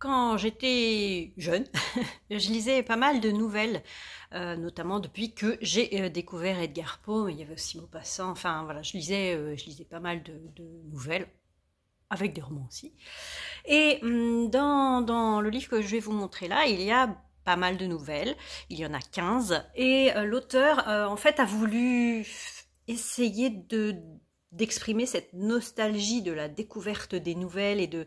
quand j'étais jeune, je lisais pas mal de nouvelles, notamment depuis que j'ai découvert Edgar Poe. Il y avait aussi Maupassant. Enfin voilà, je lisais pas mal de nouvelles, avec des romans aussi. Et dans le livre que je vais vous montrer là, il y a pas mal de nouvelles. Il y en a 15. Et l'auteur, en fait, a voulu essayer d'exprimer cette nostalgie de la découverte des nouvelles et de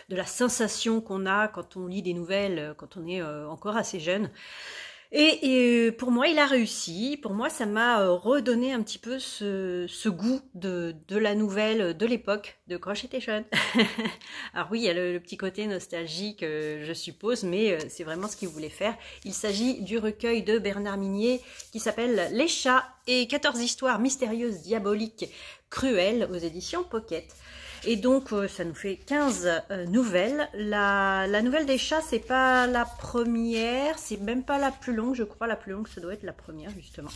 la sensation qu'on a quand on lit des nouvelles, quand on est encore assez jeune. Et pour moi, il a réussi. Pour moi, ça m'a redonné un petit peu ce goût de la nouvelle de l'époque, de quand j'étais jeune. Alors oui, il y a le petit côté nostalgique, je suppose, mais c'est vraiment ce qu'il voulait faire. Il s'agit du recueil de Bernard Minier qui s'appelle Les chats et 14 histoires mystérieuses, diaboliques, cruelles aux éditions Pocket. Et donc, ça nous fait 15 nouvelles. La nouvelle des chats, c'est pas la première, c'est même pas la plus longue, je crois. La plus longue, ça doit être la première, justement.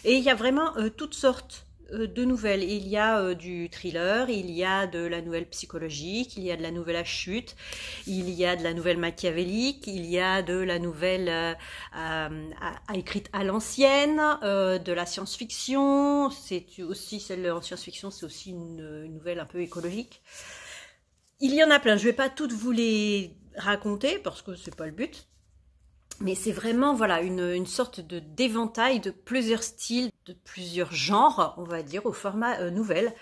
Et il y a vraiment toutes sortes de nouvelles. Il y a du thriller, il y a de la nouvelle psychologique, il y a de la nouvelle à chute, il y a de la nouvelle machiavélique, il y a de la nouvelle écrite à l'ancienne, de la science-fiction. C'est aussi celle en science-fiction, c'est aussi une nouvelle un peu écologique. Il y en a plein. Je vais pas toutes vous les raconter parce que c'est pas le but. Mais c'est vraiment voilà une sorte d'éventail de plusieurs styles, de plusieurs genres, on va dire, au format nouvelle.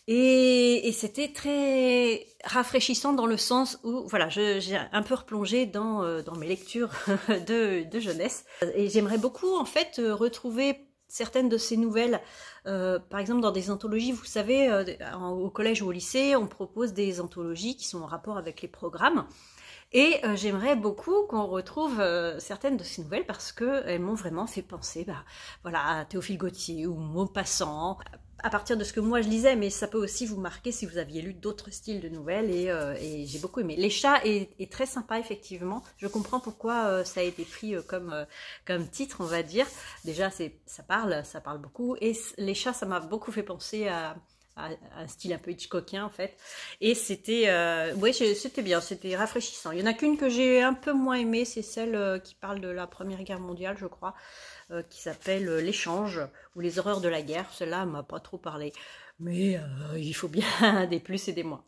Et c'était très rafraîchissant dans le sens où voilà, j'ai un peu replongé dans mes lectures de jeunesse. Et j'aimerais beaucoup en fait retrouver certaines de ces nouvelles, par exemple dans des anthologies. Vous savez, au collège ou au lycée, on propose des anthologies qui sont en rapport avec les programmes. Et j'aimerais beaucoup qu'on retrouve certaines de ces nouvelles parce qu'elles m'ont vraiment fait penser voilà, à Théophile Gautier ou Maupassant, à partir de ce que moi je lisais, mais ça peut aussi vous marquer si vous aviez lu d'autres styles de nouvelles et j'ai beaucoup aimé. Les chats est très sympa effectivement, je comprends pourquoi ça a été pris comme titre, on va dire. Déjà ça parle beaucoup et les chats, ça m'a beaucoup fait penser à un style un peu Hitchcockien en fait, et c'était ouais, c'était bien, c'était rafraîchissant. Il y en a qu'une que j'ai un peu moins aimée, c'est celle qui parle de la Première Guerre mondiale, je crois, qui s'appelle L'échange ou les horreurs de la guerre. Celle-là m'a pas trop parlé, mais il faut bien des plus et des moins.